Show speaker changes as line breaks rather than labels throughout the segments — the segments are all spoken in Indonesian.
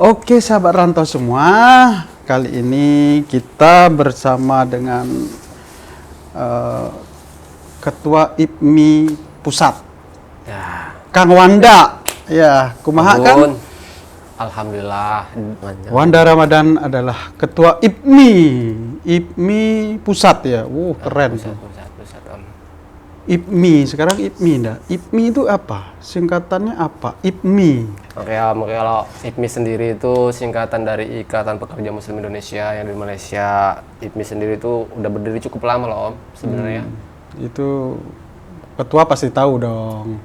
Oke sahabat rantau semua, kali ini kita bersama dengan Ketua IPMI Pusat,
Ya,
Kang Wanda. Ya, kumaha kan?
Bun. Alhamdulillah.
Wanda Ramadan adalah Ketua IPMI Pusat ya. Keren tuh.
Pusat, Om.
IPMI, sekarang IPMI enggak? IPMI itu apa? Singkatannya apa? IPMI.
Oke, Om. Kalau IPMI sendiri itu singkatan dari Ikatan Pekerja Muslim Indonesia yang di Malaysia. IPMI sendiri itu udah berdiri cukup lama loh, Om, sebenarnya.
Itu ketua pasti tahu dong.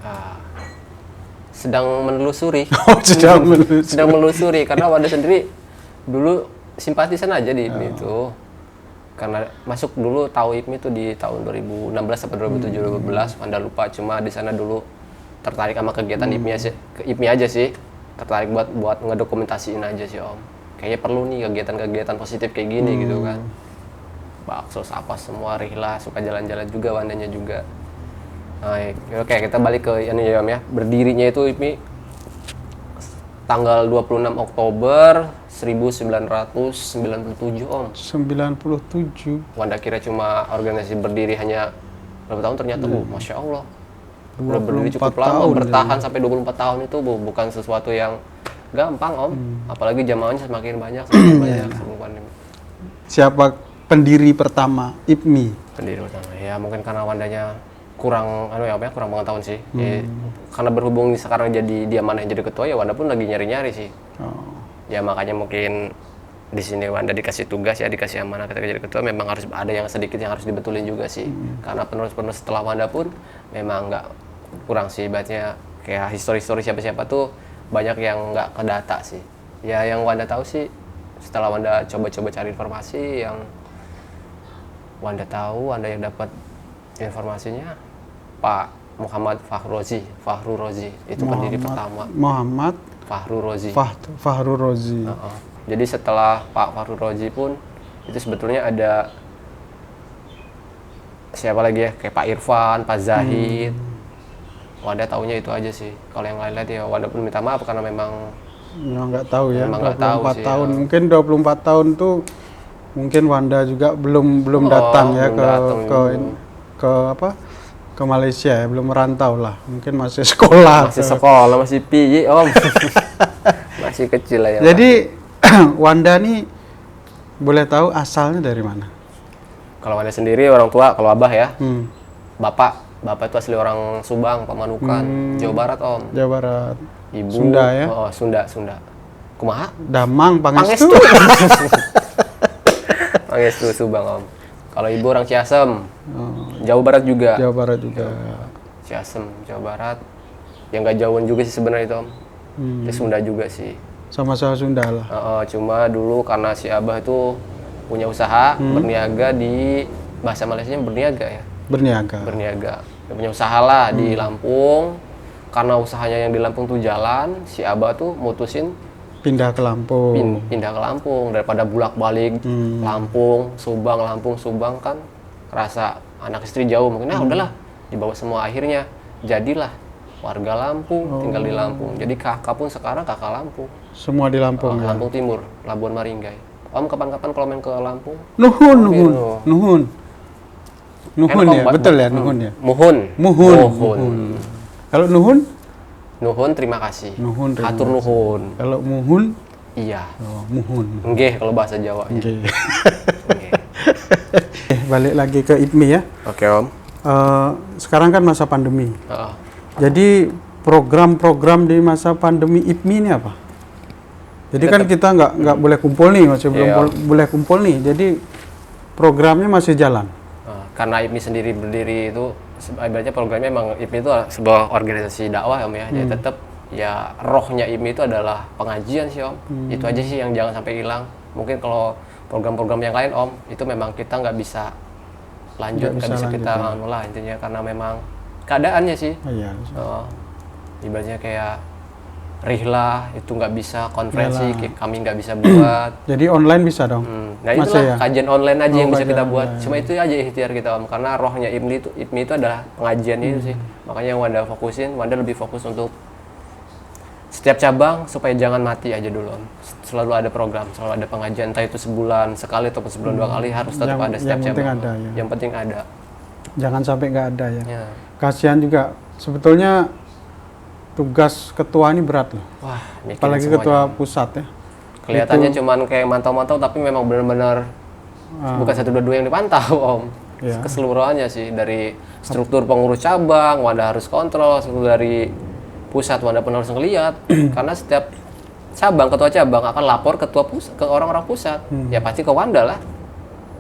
Sedang menelusuri.
Oh,
Sedang menelusuri karena Wanda sendiri dulu simpatisan aja di IPMI itu. Karena masuk dulu tahu IPMI itu di tahun 2016 sampai 2017, Wanda lupa, cuma di sana dulu tertarik sama kegiatan IPMI aja sih. Tertarik buat ngedokumentasiin aja sih, Om. Kayaknya perlu nih kegiatan-kegiatan positif kayak gini gitu kan. Bakso apa semua, rihlah, suka jalan-jalan juga, Wandanya juga. Nah, oke, kita balik ke ini ya, Om ya. Berdirinya itu IPMI tanggal 26 Oktober 1997, Om.
97.
Wanda kira cuma organisasi berdiri hanya berapa tahun, ternyata Masya Allah. Udah berdiri cukup lama, bertahan sampai 24 tahun itu bukan sesuatu yang gampang, Om. Apalagi jamaahnya semakin banyak, semakin banyak sebelum pandemi.
Siapa pendiri pertama IPMI?
Pendiri utama ya mungkin karena Wandanya kurang kurang pengetahuan sih. Karena berhubung sekarang jadi dia mana yang jadi ketua, ya Wanda pun lagi nyari-nyari sih. Ya makanya mungkin di sini Wanda dikasih tugas ya, dikasih amanah ketika jadi ketua, memang harus ada yang sedikit yang harus dibetulin juga sih. Karena penerus-penerus setelah Wanda pun memang nggak kurang sih, ibaratnya kayak histori-histori siapa-siapa tuh banyak yang nggak kedata sih. Ya yang Wanda tahu sih setelah Wanda coba-coba cari informasi, yang Wanda tahu, Wanda yang dapat informasinya Pak Muhammad Fahru Rozi itu pendiri pertama.
Muhammad
Fahru Rozi.
Fahru Rozi.
Jadi setelah Pak Fahru Rozi pun itu sebetulnya ada siapa lagi ya, kayak Pak Irfan, Pak Zahid. Wanda taunya itu aja sih. Kalau yang lain-lain ya Wanda pun minta maaf karena memang
nggak tahu ya.
Memang nggak tahu
24
sih,
tahun.
ya.
Mungkin 24 tahun tuh mungkin Wanda juga belum datang ya ke Malaysia ya, belum merantau lah. Mungkin masih sekolah.
Masih piye, Om. Masih kecil lah ya.
Jadi Wanda nih boleh tahu asalnya dari mana?
Kalau Wanda sendiri orang tua, kalau Abah ya. Bapak itu asli orang Subang, Pamanukan, Jawa Barat, Om.
Jawa Barat.
Ibu
Sunda ya?
Sunda. Kumaha?
Damang, Pangestu.
Pangestu Subang, Om. Kalau ibu orang Ciasem. Jawa Barat juga.
Jawa Barat juga.
Ciasem, Jawa Barat. Yang nggak jauhan juga sih sebenarnya itu, Om. Di Sunda juga sih.
Sama-sama Sunda lah.
Cuma dulu karena si Abah itu punya usaha berniaga di bahasa Malaysianya berniaga ya. Berniaga. Dia punya usaha lah di Lampung. Karena usahanya yang di Lampung tuh jalan, si Abah tuh mutusin
pindah ke Lampung.
Pindah ke Lampung daripada bolak-balik Lampung, Subang kan kerasa anak istri jauh, mungkin udahlah dibawa semua, akhirnya jadilah warga Lampung, tinggal di Lampung. Jadi kakak pun sekarang kakak Lampung.
Semua di Lampung ya.
Lampung Timur, Labuan Maringgai. Om kapan-kapan kalau main ke Lampung?
Nuhun ya, betul ya Nuhun ya.
Muhun.
Kalau Nuhun?
Nuhun terima kasih. Hatur nuhun.
Kalau Muhun?
Iya.
Muhun.
Nggih kalau bahasa Jawa.
Nggih. Balik lagi ke IPMI ya.
Oke, Om.
Sekarang kan masa pandemi. Jadi program-program di masa pandemi IPMI ini apa? Jadi kan kita nggak boleh kumpul nih, masih belum boleh kumpul nih. Jadi programnya masih jalan.
Karena IPMI sendiri berdiri itu, ibaratnya programnya memang IPMI itu sebuah organisasi dakwah, Om ya. Jadi tetap ya rohnya IPMI itu adalah pengajian sih, Om. Itu aja sih yang jangan sampai hilang. Mungkin kalau program-program yang lain, Om, itu memang kita nggak bisa lanjut, nggak bisa kita mulai intinya karena memang keadaannya sih. Ibaratnya kayak rihlah itu nggak bisa, konferensi kami nggak bisa buat.
Jadi online bisa dong.
Nah itulah kajian online aja yang bisa kita buat. Cuma itu aja ikhtiar kita, Om, karena rohnya IPMI itu adalah pengajian itu sih. Makanya Wanda lebih fokus untuk setiap cabang supaya jangan mati aja dulu Om. Selalu ada program, selalu ada pengajian, entah itu sebulan sekali ataupun sebulan 2 kali harus tetap ada setiap cabang.
Ada, ya.
Yang penting ada.
Jangan sampai nggak ada ya.
Ya.
Kasihan juga. Sebetulnya tugas ketua ini berat loh.
Wah,
apalagi ketua pusat ya.
Kelihatannya cuman kayak mantau-mantau tapi memang benar-benar bukan 1, 2, 2 yang dipantau Om. Ya. Keseluruhannya sih, dari struktur pengurus cabang, Wanda harus kontrol, struktur dari pusat Wanda pun harus ngeliat. Karena setiap cabang, ketua cabang akan lapor ke orang-orang pusat. Ya pasti ke Wanda lah.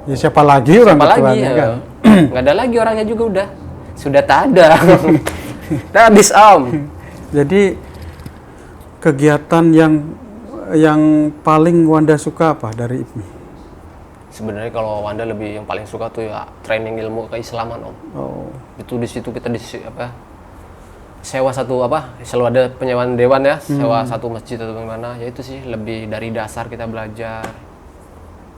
Ya siapa lagi orang ketuanya kan?
Nggak ada lagi orangnya juga udah. Sudah tak ada. Habis Om.
Jadi kegiatan yang paling Wanda suka apa dari IPMI?
Sebenarnya kalau Wanda lebih yang paling suka tuh ya training ilmu keislaman Om.
Oh.
Itu di situ kita sewa satu selalu ada penyewaan dewan ya, sewa satu masjid atau bagaimana. Ya itu sih lebih dari dasar kita belajar.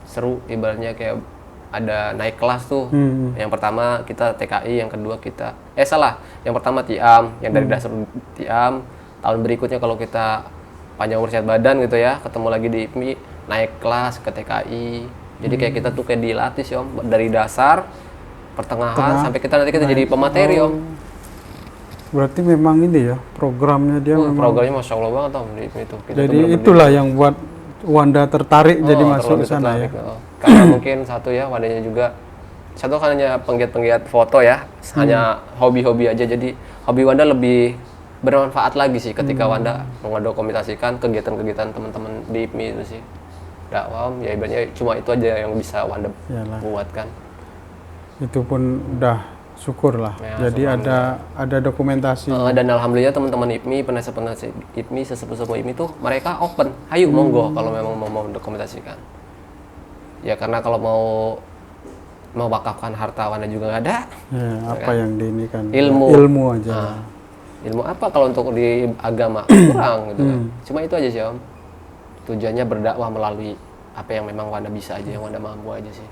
Seru ibaratnya kayak ada naik kelas tuh. Yang pertama kita TKI, yang kedua kita yang pertama Tiam, yang dari dasar Tiam. Tahun berikutnya kalau kita panjang umur sehat badan gitu ya, ketemu lagi di IPMI, naik kelas ke TKI. Jadi kayak kita tuh kayak dilatih sih Om, dari dasar, pertengahan sampai nanti kita jadi pemateri Om.
Berarti memang ini ya programnya dia.
Programnya Masya Allah banget Om di IPMI itu.
Jadi itulah yang buat Wanda tertarik jadi masuk ke sana ya.
Karena mungkin satu ya Wandanya juga kan hanya penggiat-penggiat foto ya, hanya hobi-hobi aja. Jadi hobi Wanda lebih bermanfaat lagi sih ketika Wanda mendokumentasikan kegiatan-kegiatan teman-teman di IPMI itu sih. Dakwah ya ibaratnya cuma itu aja yang bisa Wanda buat kan. Itu
pun udah syukur lah. Ya, jadi ada dokumentasi.
Dan alhamdulillah teman-teman IPMI, penasihat IPMI, sesepuh-sesepuh IPMI tuh mereka open. Ayo monggo kalau memang mau dokumentasikan. Ya karena kalau mau wakafkan harta Wanda juga nggak ada.
Ya, apa yang diinikan?
Ilmu
aja.
Ilmu apa kalau untuk di agama kurang gitu kan. Cuma itu aja sih Om. Tujuannya berdakwah melalui apa yang memang Wanda bisa aja, yang Wanda mampu aja sih.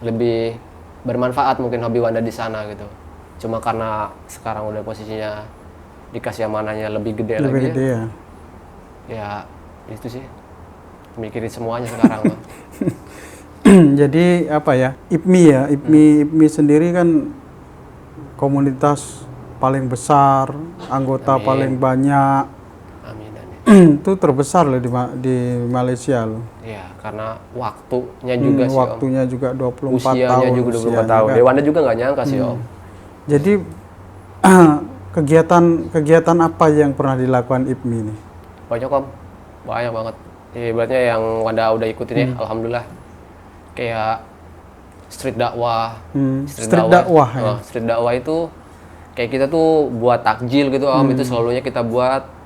Lebih bermanfaat mungkin hobi Wanda di sana gitu. Cuma karena sekarang udah posisinya dikasih amanahnya lebih gede lagi.
Ya.
Ya itu sih. Mikirin semuanya sekarang Bang.
Jadi apa ya? IPMI sendiri kan komunitas paling besar, anggota paling banyak. Itu terbesar loh di Malaysia loh.
Iya, karena waktunya juga sih
waktunya
Om.
Juga 24
Usianya
tahun.
Juga 24 tahun.
Kan?
Dewanda juga nggak nyangka sih Om.
Jadi kegiatan apa yang pernah dilakukan IPMI ini?
Banyak Om, banyak banget. Ibaratnya yang Wanda udah ikutin ya, alhamdulillah. Kayak street dakwah.
Street dakwah ya?
Street dakwah itu kayak kita tuh buat takjil gitu Om, itu selalunya kita buat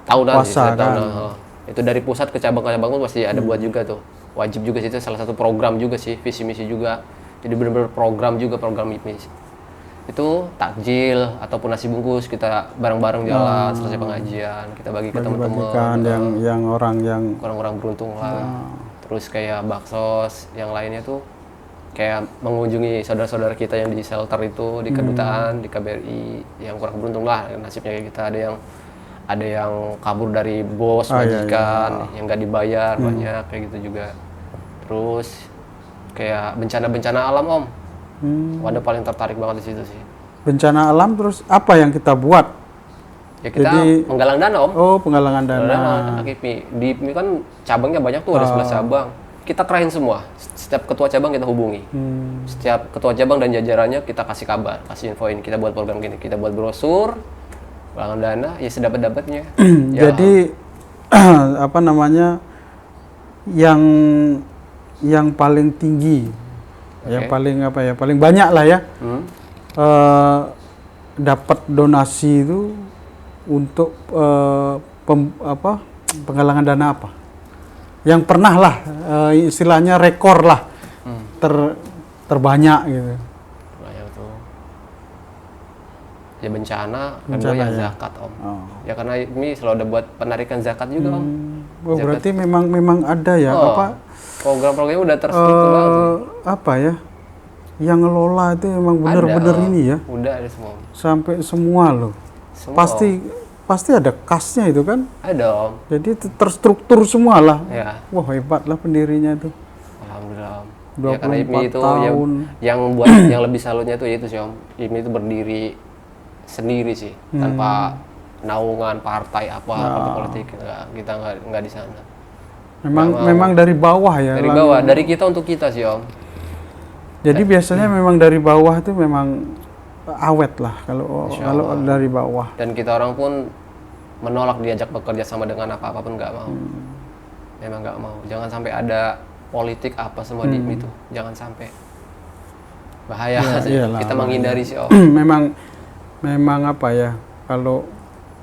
tahunan sih, tahunan. Itu dari pusat ke cabang-cabang pun pasti ada buat juga tuh. Wajib juga sih, itu salah satu program juga sih, visi misi juga. Jadi benar-benar program juga, program IPMI. Itu takjil ataupun nasi bungkus kita bareng-bareng jalan selesai pengajian, kita bagi ke teman-teman
yang
orang-orang beruntung lah. Terus kayak bakso yang lainnya tuh kayak mengunjungi saudara-saudara kita yang di shelter itu, di kedutaan, di KBRI, yang kurang beruntung lah nasibnya kayak kita. Ada yang kabur dari bos, majikan, yang nggak dibayar, banyak kayak gitu juga. Terus kayak bencana-bencana alam Om. Wanda paling tertarik banget di situ sih.
Bencana alam, terus apa yang kita buat?
Ya kita menggalang dana Om.
Oh, penggalangan dana.
Di IPMI kan cabangnya banyak tuh, ada 11 cabang. Kita kerahin semua. Setiap ketua cabang kita hubungi. Setiap ketua cabang dan jajarannya kita kasih kabar, kasih infoin, kita buat program gini, kita buat brosur, penggalangan dana, ya sedapat-dapatnya.
Jadi apa namanya, yang paling tinggi, yang paling banyak lah ya, dapat donasi itu untuk penggalangan dana apa? Yang pernah lah, istilahnya rekor lah, terbanyak gitu.
Banyak tuh. Ya bencana kedua yang zakat Om. Ya karena ini selalu ada buat penarikan zakat juga Om.
Oh, berarti memang ada ya
program-programnya udah terstruktur banget.
Apa ya? Yang ngelola itu memang benar-benar ini ya.
Udah ada semua.
Sampai semua loh. Pasti pasti ada kasnya itu kan.
Ada Om.
Jadi terstruktur semua lah.
Ya.
Wah, hebat lah pendirinya itu.
Alhamdulillah Om.
24
Ya, karena IPMI itu
tahun.
yang buat yang lebih salutnya tuh itu sih Om. IPMI itu berdiri sendiri sih, tanpa naungan partai apa partai politik, kita nggak di sana.
Memang dari bawah ya.
Dari bawah, dari kita untuk kita sih Om.
Jadi biasanya memang dari bawah itu memang awet lah kalau dari bawah.
Dan kita orang pun menolak diajak bekerja sama dengan apa-apa pun nggak mau. Memang nggak mau. Jangan sampai ada politik apa semua di itu. Jangan sampai. Bahaya sih. Kita menghindari sih Om.
memang apa ya, kalau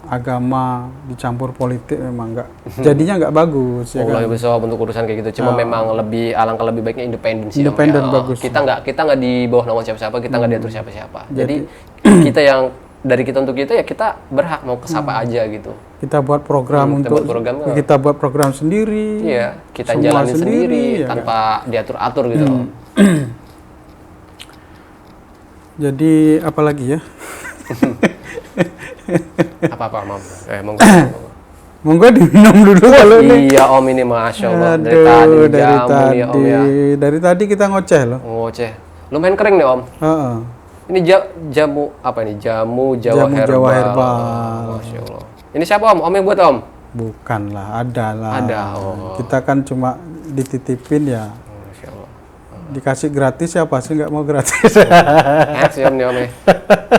agama dicampur politik memang jadinya nggak bagus ya kan.
Besok untuk urusan kayak gitu. Cuma memang alangkah lebih baiknya independen sih.
Independen bagus.
Kita nggak di bawah naungan siapa-siapa, kita nggak diatur siapa-siapa. Jadi kita yang dari kita untuk kita ya kita berhak mau ke siapa aja gitu.
Kita buat program kita buat program sendiri.
Iya, kita jalanin sendiri ya, tanpa diatur-atur gitu.
Jadi apa lagi ya?
Apa Mam?
Monggo diminum dulu kalau ini.
Iya Om, ini Masya Allah.
Dari tadi kita ngoceh loh.
Ngoceh. Lumayan kering nih Om. Ini jamu apa ini? Jamu Jawa Herbal. Masya Allah. Ini siapa Om? Om yang buat Om?
Bukan lah, ada lah.
Ada. Oh.
Kita kan cuma dititipin ya.
Masya Allah.
Dikasih gratis ya pasti nggak mau gratis.
Sih Om nih Om.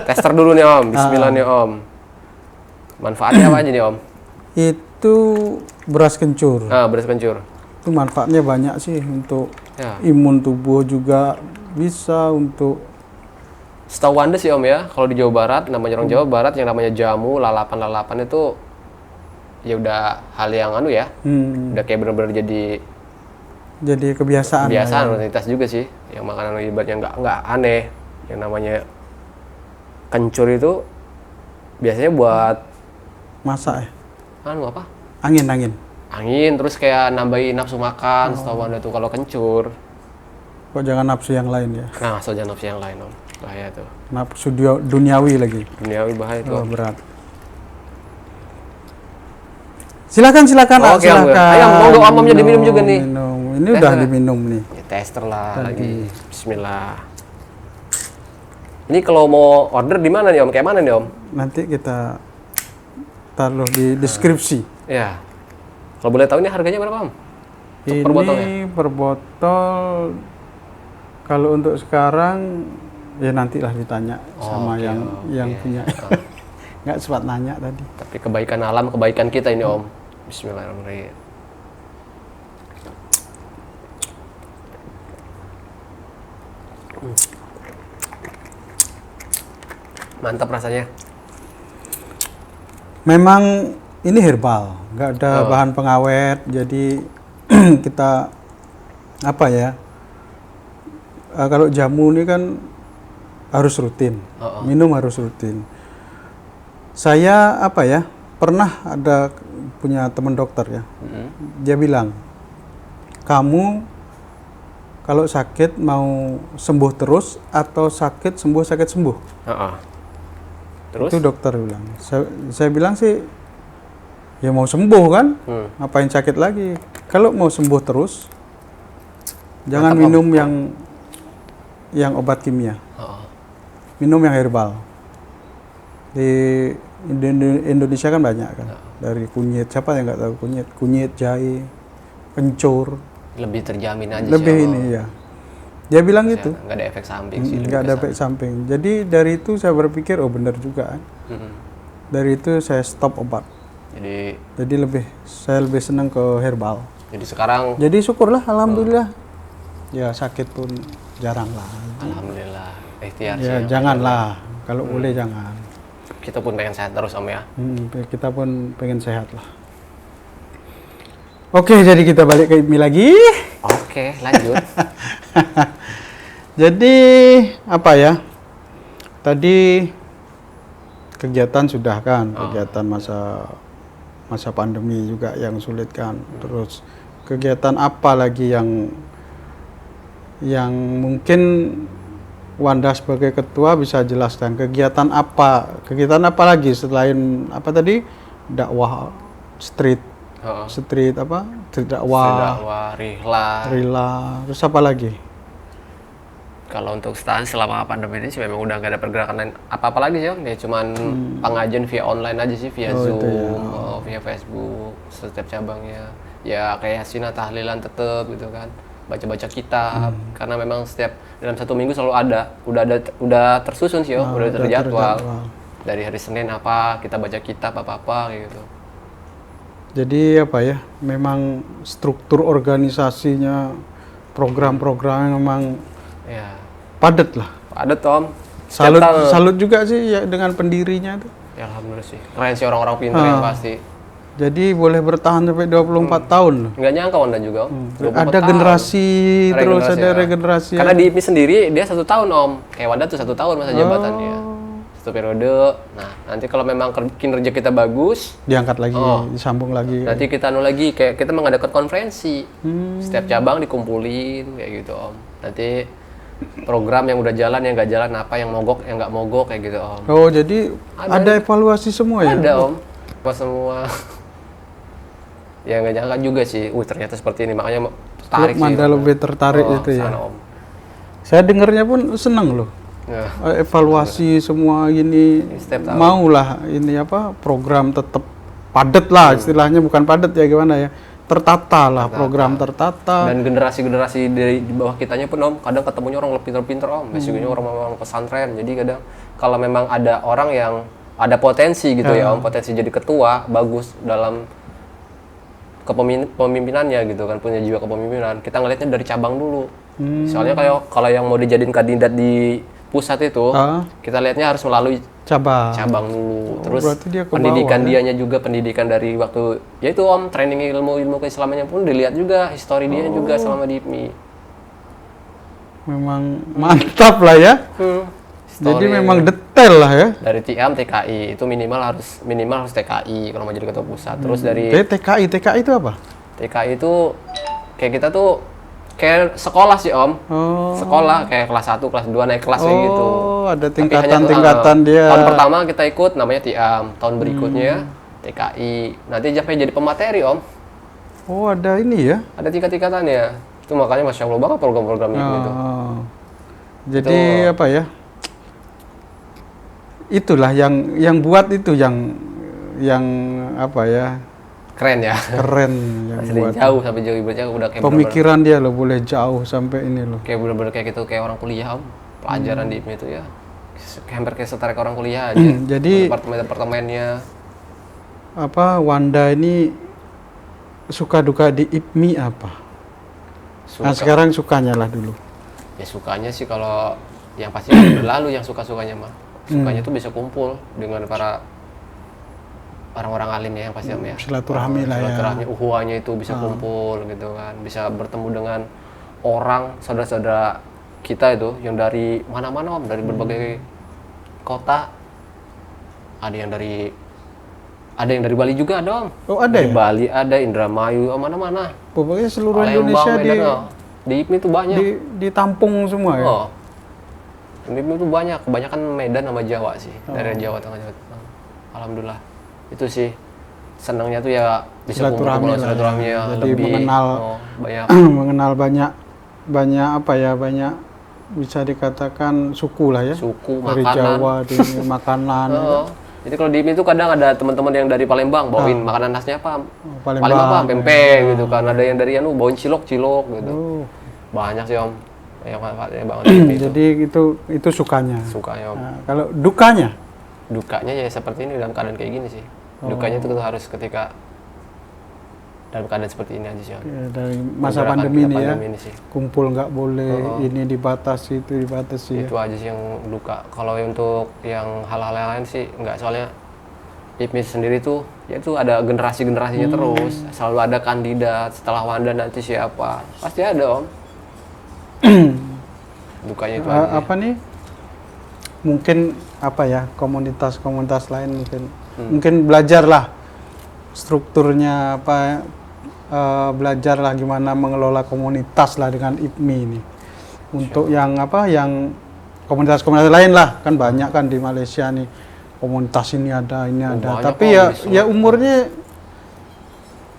Tester dulu nih Om. Bismillah nih Om. Manfaatnya apa aja nih Om?
Itu beras kencur.
Beras kencur.
Itu manfaatnya banyak sih untuk imun tubuh juga bisa untuk.
Setahu Anda sih Om ya, kalau di Jawa Barat, namanya orang Jawa Barat yang namanya jamu, lalapan itu ya udah hal yang ya. Udah kayak benar-benar jadi
kebiasaan.
Kebiasaan rutinitas juga sih. Yang makanan ibaratnya nggak aneh. Yang namanya kencur itu biasanya buat
masak ya?
Apa? Angin, terus kayak nambahin nafsu makan. Setahu Anda tuh kalau kencur.
Kok jangan nafsu yang lain ya?
Nah, jangan nafsu yang lain Om. Bahaya tuh.
Nafsu duniawi lagi.
Duniawi bahaya tuh.
Berat. Silakan.
Oke, silakan. Ayo, monggo Omnya diminum juga nih.
Ini udah diminum nih.
Ya, tester lah lagi. Bismillah. Ini kalau mau order di mana nih Om? Kayak mana nih Om?
Nanti kita taruh di deskripsi.
Ya. Kalau boleh tahu ini harganya berapa Om?
Ini per botol kalau untuk sekarang ya nantilah ditanya sama yang punya. Nggak sempat nanya tadi.
Tapi kebaikan alam, kebaikan kita ini Om. Bismillahirrahmanirrahim. Mantap rasanya.
Memang ini herbal, nggak ada bahan pengawet, jadi kita apa ya? Kalau jamu ini kan harus rutin, minum harus rutin. Saya apa ya? Pernah ada punya teman dokter ya, dia bilang, kamu kalau sakit mau sembuh terus atau sakit sembuh.
Terus?
Itu dokter bilang. Saya bilang sih, ya mau sembuh kan, ngapain sakit lagi. Kalau mau sembuh terus, jangan minum yang obat kimia. Minum yang herbal. Di Indonesia kan banyak kan, dari kunyit, siapa yang nggak tahu kunyit, jahe, kencur.
Lebih terjamin aja
lebih sih. Ini ya. Dia bilang gitu.
Nggak ada efek samping sih.
Nggak ada efek samping. Jadi dari itu saya berpikir, oh benar juga kan. Dari itu saya stop obat. Jadi saya lebih senang ke herbal.
Jadi sekarang.
Jadi syukurlah, alhamdulillah. Ya sakit pun jarang lah.
Alhamdulillah. Ikhtiar
ya
sih.
Janganlah, kalau boleh jangan.
Kita pun pengen sehat terus Om ya.
Kita pun pengen sehat lah. Oke, jadi kita balik ke IPMI lagi.
Oke, lanjut.
Jadi apa ya? Tadi kegiatan sudah kan, kegiatan masa pandemi juga yang sulit kan. Terus kegiatan apa lagi yang mungkin Wanda sebagai ketua bisa jelaskan kegiatan apa lagi selain apa tadi dakwah street apa dakwah rihla terus apa lagi?
Kalau untuk stan selama pandemi ini sih memang udah gak ada pergerakan lain apa-apa lagi sih Om. Ya cuman pengajian via online aja sih, via Zoom, via Facebook, setiap cabangnya. Ya kayak Hasina tahlilan tetep gitu kan. Baca-baca kitab karena memang setiap dalam 1 minggu selalu ada. Udah tersusun sih Om, udah terjadwal. Dari hari Senin apa kita baca kitab apa-apa kayak gitu.
Jadi apa ya? Memang struktur organisasinya, program-programnya memang padat lah.
Padat Om.
Salut juga sih ya dengan pendirinya tuh.
Ya alhamdulillah sih. Keren sih orang-orang pintar yang pasti.
Jadi boleh bertahan sampai 24 tahun loh.
Nggak nyangka Wanda juga Om.
Ada generasi terus ada regenerasi.
Karena di IPMI sendiri dia 1 tahun Om. Kayak Wanda tuh 1 tahun masa jabatannya. 1 periode. Nah nanti kalau memang kinerja kita bagus,
diangkat lagi, disambung lagi.
Nanti kita lagi kayak kita mengadakan konferensi. Setiap cabang dikumpulin kayak gitu Om. Nanti program yang udah jalan, yang nggak jalan, apa yang mogok, yang nggak mogok kayak gitu Om.
Oh jadi ada evaluasi semua ya?
Ada Om. Apa semua. Ya nggak nyangka juga sih. Ternyata seperti ini, makanya tertarik sih.
Manda lebih tertarik itu ya.
Sana, Om.
Saya dengarnya pun senang loh. Ya. Evaluasi semua gini. Maulah ini apa program tetap padat lah istilahnya, bukan padat ya gimana ya. Tertata lah, program tertata.
Dan generasi-generasi dari di bawah kitanya pun Om, kadang ketemunya orang lebih pinter-pinter Om. Basicnya orang pesantren. Jadi kadang kalau memang ada orang yang ada potensi gitu ya Om, potensi jadi ketua, bagus dalam kepemimpinannya gitu kan, punya jiwa kepemimpinan. Kita ngelihatnya dari cabang dulu. Soalnya kalau yang mau dijadiin kandidat di pusat itu, kita lihatnya harus melalui cabang dulu. Terus pendidikan dianya juga, pendidikan dari waktu yaitu Om, training ilmu keislamannya pun dilihat juga, histori dia juga selama di IPMI.
Memang mantap lah ya. Jadi memang detail lah ya.
Dari TIAM, TKI itu minimal harus TKI kalau mau jadi ketua pusat. Terus dari
TKI itu apa?
TKI itu kayak kita tuh kayak sekolah sih Om. Sekolah kayak kelas 1, kelas 2 naik kelas kayak gitu.
Oh, ada tingkatan dia.
Tahun pertama kita ikut namanya TIAM, tahun berikutnya TKI. Nanti sampai jadi pemateri Om.
Oh, ada ini ya.
Ada tingkat-tingkatannya. Itu makanya Masya Allah banget program-program itu.
Jadi itu, apa ya? Itulah yang buat itu yang apa ya?
Keren ya.
Keren yang buat.
Jauh sampai jauh udah kayak
pemikiran dia loh boleh jauh sampai ini loh.
Kayak bener-bener kayak gitu kayak orang kuliah Om. Pelajaran di IPMI itu ya. Hampir kayak setara orang kuliah aja.
Jadi
departemennya
apa Wanda ini suka duka di IPMI apa? Nah sekarang sukanya lah dulu.
Ya sukanya sih kalau yang pasti berlalu yang suka-sukanya mah. Sukanya tuh bisa kumpul dengan para orang-orang alim ya yang pasti Om ya.
Silaturahmi lah ya.
Silaturahmi uhuwanya itu bisa kumpul gitu kan. Bisa bertemu dengan orang saudara-saudara kita itu yang dari mana-mana Om, dari berbagai kota. Ada yang dari Bali juga ada Om.
Oh ada
dari
ya?
Bali ada, Indramayu, mana-mana.
Pokoknya seluruh
Palembang,
Indonesia
di IPMI itu banyak.
Ditampung semua ya?
Di IPMI itu banyak, kebanyakan Medan sama Jawa sih. Dari Jawa Tengah, Jawa Tengah. Alhamdulillah. Itu sih senangnya tuh ya bisa kumpul silaturahmi ya.
Jadi
lebih
banyak mengenal banyak apa ya, banyak bisa dikatakan suku lah ya.
Suku,
dari
makanan.
Jawa, di makanan.
Jadi kalau di IPMI itu kadang ada teman-teman yang dari Palembang bawain makanan khasnya apa? Palembang apa? Pempek gitu kan. Ada yang dari bawain cilok gitu. Banyak sih Om. Yang manfaatnya banget.
Jadi itu sukanya.
Sukanya Om.
Nah, kalau dukanya?
Dukanya ya seperti ini dalam keadaan kayak gini sih. Dukanya itu harus ketika dalam keadaan seperti ini aja sih.
Ya, dari masa pandemi ini ya. Kumpul nggak boleh, ini dibatasi, itu dibatasi.
Itu aja sih yang duka. Kalau untuk yang hal-hal lain sih nggak, soalnya IPMI sendiri tuh ya itu ada generasi-generasinya terus. Selalu ada kandidat, setelah Wanda nanti siapa. Pasti ada Om. Dukanya itu aja.
Apa nih? Mungkin apa ya, komunitas-komunitas lain mungkin belajarlah strukturnya apa, belajarlah gimana mengelola komunitas lah dengan IPMI ini untuk yang apa, yang komunitas-komunitas lain lah, kan banyak kan di Malaysia nih, komunitas ini ada,
Banyak
tapi
kok
ya
di
ya umurnya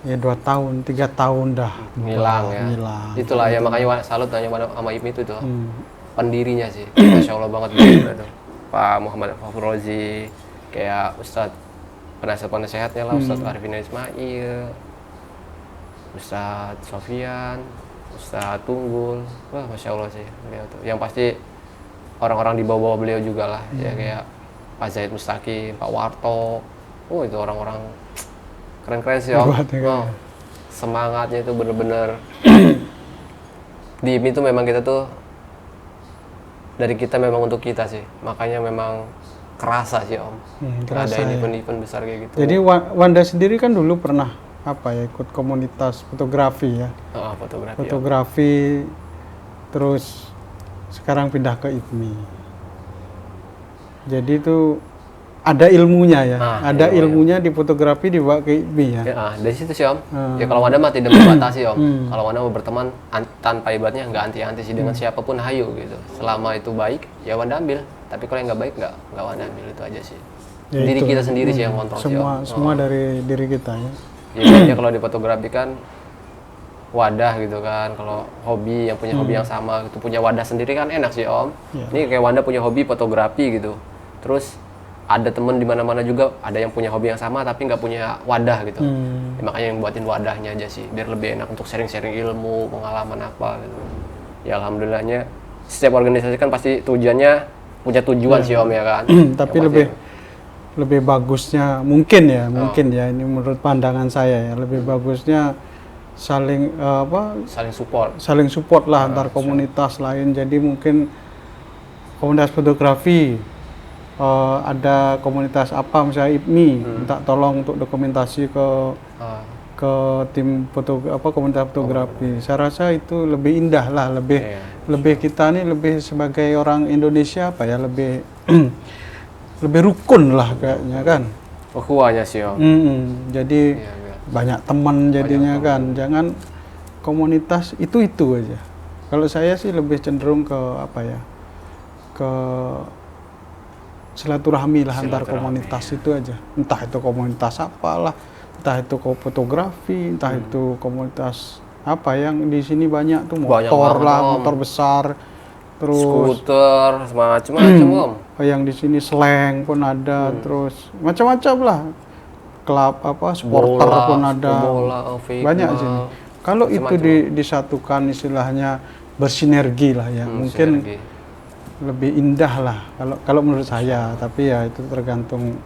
ya 2 tahun, 3 tahun dah
ngilang ya.
ngilang.
Itulah ya, makanya salut tanya sama IPMI itu tuh. Pendirinya sih, Masya Allah banget gitu. Pak Muhammad Fafrozi, kayak Ustadz penasehat-penasehatnya lah, Ustadz Arifin Ismail, Ustadz Sofian, Ustadz Tunggul, wah Masya Allah sih beliau tuh. Yang pasti orang-orang di bawah-bawah beliau juga lah, ya kayak Pak Zaid Mustaqim, Pak Warto, itu orang-orang keren-keren sih Om. Oh, semangatnya itu bener-bener di IPMI itu memang kita tuh dari kita memang untuk kita sih, makanya memang kerasa sih Om.
Kerasa,
ada
ya.
event-event besar kayak gitu.
Jadi Wanda sendiri kan dulu pernah ikut komunitas fotografi ya.
Fotografi.
Fotografi, terus sekarang pindah ke IPMI. Jadi itu ada ilmunya ya, ada ilmunya di fotografi dibawa ke IPMI ya.
Dari situ sih Om. Ya kalau Wanda mah tidak membatasi Om. Kalau Wanda mau berteman tanpa ibaratnya nggak anti-anti sih dengan siapapun hayu gitu. Selama itu baik, ya Wanda ambil. Tapi kalau yang nggak baik nggak Wanda ambil, itu aja sih.
Ya
diri
itu.
Kita sendiri sih yang kontrol sih Om.
Semua dari diri kita ya.
Ya kalau di fotografi kan wadah gitu kan. Kalau hobi yang punya hobi yang sama itu punya wadah sendiri kan enak sih Om. Ini kayak Wanda punya hobi fotografi gitu. Terus ada temen di mana-mana juga ada yang punya hobi yang sama tapi nggak punya wadah gitu. Ya, makanya yang buatin wadahnya aja sih biar lebih enak untuk sharing-sharing ilmu, pengalaman apa gitu. Ya alhamdulillahnya setiap organisasi kan pasti tujuannya punya tujuan sih Om ya kan.
Tapi lebih bagusnya mungkin ya ini menurut pandangan saya ya, lebih bagusnya saling saling support lah antar komunitas lain. Jadi mungkin komunitas fotografi ada komunitas apa misalnya IPMI minta tolong untuk dokumentasi ke tim komunitas fotografi. Saya rasa itu lebih indah lah, lebih kita nih lebih sebagai orang Indonesia lebih lebih rukun lah kayaknya kan.
Ukhuwahnya sih Om.
Jadi banyak teman jadinya kan. Jangan komunitas itu aja. Kalau saya sih lebih cenderung ke ke silaturahmi lah antar komunitas itu aja. Entah itu komunitas apalah, entah itu fotografi, entah itu komunitas yang di sini banyak tuh motor lah, motor besar, terus
skuter, macam-macam Om.
Yang di sini slang pun ada, terus macam-macam lah. Klub supporter pun ada. Banyak di sini. Kalau itu disatukan istilahnya bersinergi lah ya, mungkin lebih indah lah kalau menurut saya. Tapi ya itu tergantung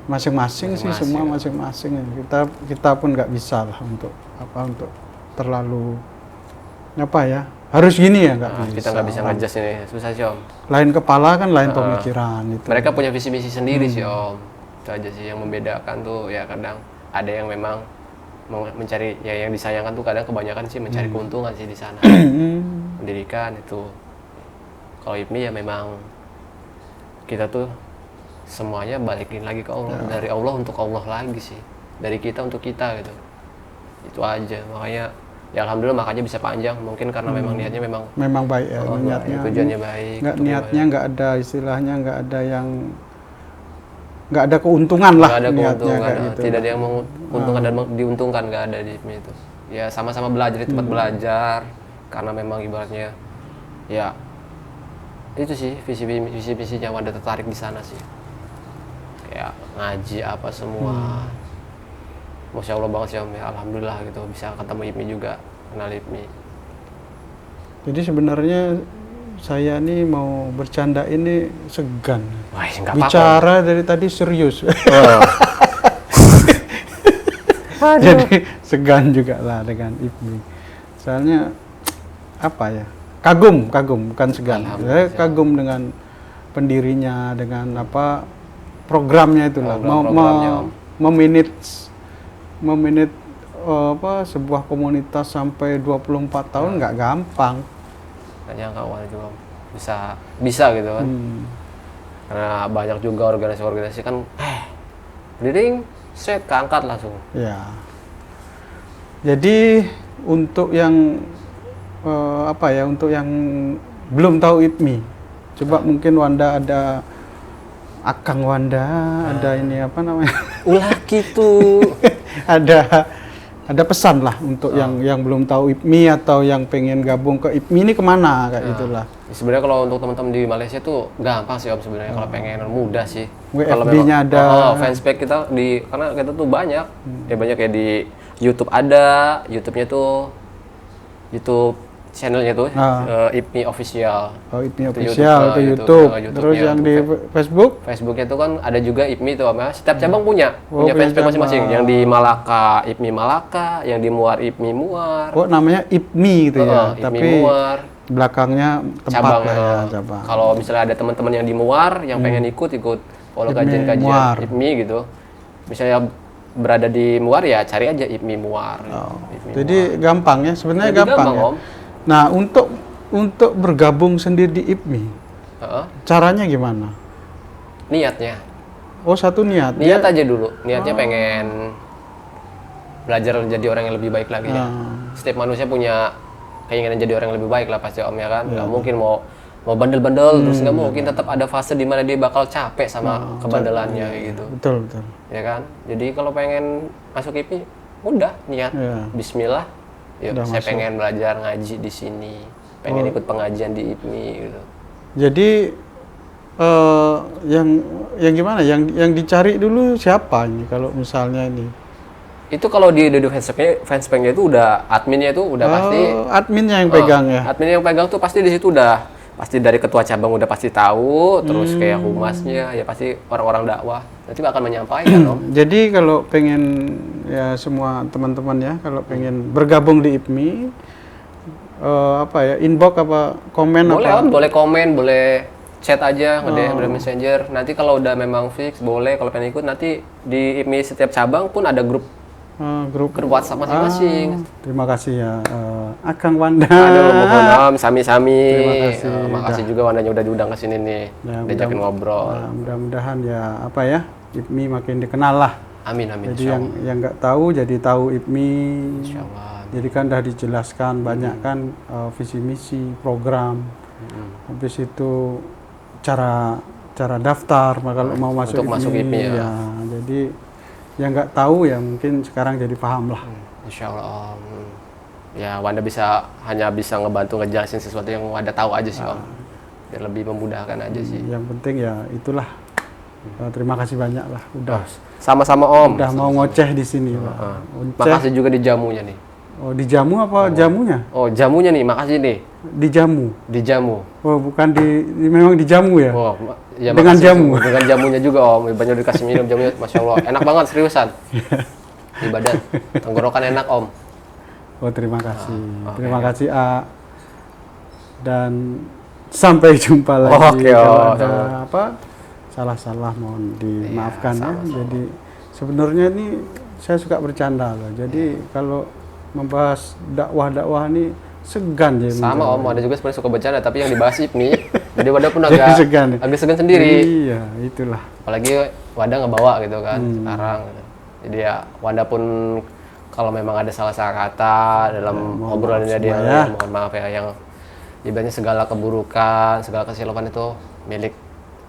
masing-masing sih, semua masing-masing. Kita pun nggak bisa lah untuk terlalu harus gini ya, nggak bisa.
Kita nggak bisa nge-adjust ini, susah sih Om.
Lain kepala kan lain pemikiran itu.
Mereka punya visi misi sendiri sih Om. Itu aja sih yang membedakan tuh. Ya kadang ada yang memang mencari yang disayangkan tuh, kadang kebanyakan sih mencari keuntungan sih di sana. Pendidikan itu. Kalau IPMI ya memang kita tuh semuanya balikin lagi ke Allah, dari Allah untuk Allah lagi sih, dari kita untuk kita gitu. Itu aja, makanya ya alhamdulillah makanya bisa panjang, mungkin karena memang niatnya memang
baik ya, niatnya
tujuannya baik.
Niatnya nggak ada istilahnya, nggak ada keuntungan lah.
Nggak ada keuntungan,
gitu.
Tidak ada yang menguntungkan dan diuntungkan, nggak ada di IPMI itu. Ya sama-sama belajar di tempat belajar, karena memang ibaratnya ya itu sih visi-visinya Wanda tertarik di sana sih, kayak ngaji apa semua. Masya Allah banget sih Om ya, alhamdulillah gitu bisa ketemu IPMI juga, kenal IPMI.
Jadi sebenarnya saya nih mau bercanda ini segan.
Wah,
bicara dari tadi serius. Jadi segan juga lah dengan IPMI. Soalnya kagum bukan segan. Saya kagum dengan pendirinya, dengan programnya itulah. Memanage sebuah komunitas sampai 24 tahun nggak gampang.
Nggak nyangka awalnya juga bisa gitu kan. Karena banyak juga organisasi kan berdiri set keangkat langsung.
Ya. Jadi untuk yang untuk yang belum tahu IPMI, Coba mungkin Wanda ada Akang Wanda, ada ini apa namanya?
Ulah gitu.
ada pesan lah untuk yang belum tahu IPMI atau yang pengen gabung ke IPMI ini kemana kayak gitulah.
Sebenarnya kalau untuk teman-teman di Malaysia tuh gampang sih Om sebenarnya kalau pengen mudah sih. Kalau
WFB-nya ada.
Fanspage kita karena kita tuh banyak. Ya banyak ya di YouTube ada, YouTube-nya tuh YouTube channelnya tuh IPMI Official.
Oh, IPMI Official itu YouTube. Terus yang di Facebook?
Facebooknya tuh kan ada juga IPMI tuh Om. Setiap cabang punya fanspage masing-masing. Yang di Malaka IPMI Malaka, yang di Muar IPMI Muar.
Oh, namanya IPMI gitu ya.
IPMI
Tapi
Muar.
Belakangnya tempat
cabang,
lah ya, cabang.
Kalau misalnya ada teman-teman yang di Muar yang pengen ikut follow kajian-kajian IPMI gitu. Misalnya berada di Muar ya cari aja IPMI Muar. IPMI
Jadi
Muar.
gampang ya, sebenarnya gampang ya.
Om.
Nah, untuk bergabung sendiri di IPMI, caranya gimana?
Niatnya.
Oh, satu niat.
Niat aja dulu. Niatnya pengen belajar jadi orang yang lebih baik lagi ya. Setiap manusia punya keinginan jadi orang yang lebih baik lah pasti Om ya kan. Nggak mungkin mau bandel-bandel terus nggak mungkin, tetap ada fase di mana dia bakal capek sama kebandelannya gitu.
Betul.
Ya kan? Jadi kalau pengen masuk IPMI, udah niat. Bismillah. Yuk, saya pengen belajar ngaji di sini. Pengen ikut pengajian di IPMI gitu. Jadi
yang gimana? Yang dicari dulu siapa ini kalau misalnya ini?
Itu kalau di fanspage-nya itu udah adminnya itu udah pasti
adminnya yang pegang ya.
Adminnya yang pegang tuh pasti di situ udah pasti dari ketua cabang udah pasti tahu, terus kayak humasnya ya pasti orang-orang dakwah nanti akan menyampaikan Om.
Jadi kalau pengen ya semua teman-teman ya kalau pengen bergabung di IPMI inbox apa komen
boleh
apa?
Om, boleh komen, boleh chat aja nge-DM dari Messenger. Nanti kalau udah memang fix boleh kalau pengen ikut nanti di IPMI setiap cabang pun ada grup WhatsApp masing-masing.
Terima kasih ya Akang Wanda.
Aduh, mohon Om, sami-sami.
Terima kasih.
Makasih juga Wandanya udah diundang ke sini nih. Diajakin ngobrol.
Mudah-mudahan ya IPMI makin dikenal lah.
Amin.
Jadi yang nggak tahu jadi tahu IPMI.
Insyaallah.
Jadi kan udah dijelaskan banyak kan visi misi program. Habis itu cara daftar kalau mau masuk IPMI ya. Jadi yang nggak tahu ya mungkin sekarang jadi paham lah.
Insyaallah Om. Ya Wanda hanya bisa ngebantu ngejelasin sesuatu yang Wanda tahu aja sih Om. Biar lebih memudahkan aja sih.
Yang penting ya itulah. Terima kasih banyak lah udah.
Sama-sama Om.
Udah mau ngoceh di sini Pak.
Makasih juga di jamunya nih.
Oh, di jamu apa jamunya?
Oh, jamunya nih, makasih nih.
Di jamu.
Di jamu.
Oh, bukan memang di jamu ya?
Oh, ya
dengan jamu.
Dengan jamunya juga Om. Banyak dikasih minum jamunya, Masya Allah. Enak banget seriusan. Di badan. Tenggorokan enak Om.
Oh, terima kasih. Terima kasih A. Dan sampai jumpa lagi. Kalau ada salah-salah mohon dimaafkan ya. Jadi sebenarnya ini saya suka bercanda loh. Jadi kalau membahas dakwah ini segan ya.
Sama Om, ada juga sebenarnya suka bercanda tapi yang dibahas IPMI. Jadi Wadah pun agak segan sendiri.
Iya, itulah.
Apalagi Wadah ngebawa gitu kan sekarang. Jadi ya Wadah pun kalau memang ada salah-salah kata dalam obrolannya dia, mohon maaf ya, yang ibaratnya segala keburukan, segala kesilapan itu milik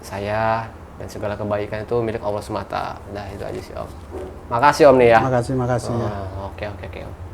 saya dan segala kebaikan itu milik Allah semata. Nah, itu aja sih Om. Makasih Om nih ya.
Makasih ya.
Oke Om.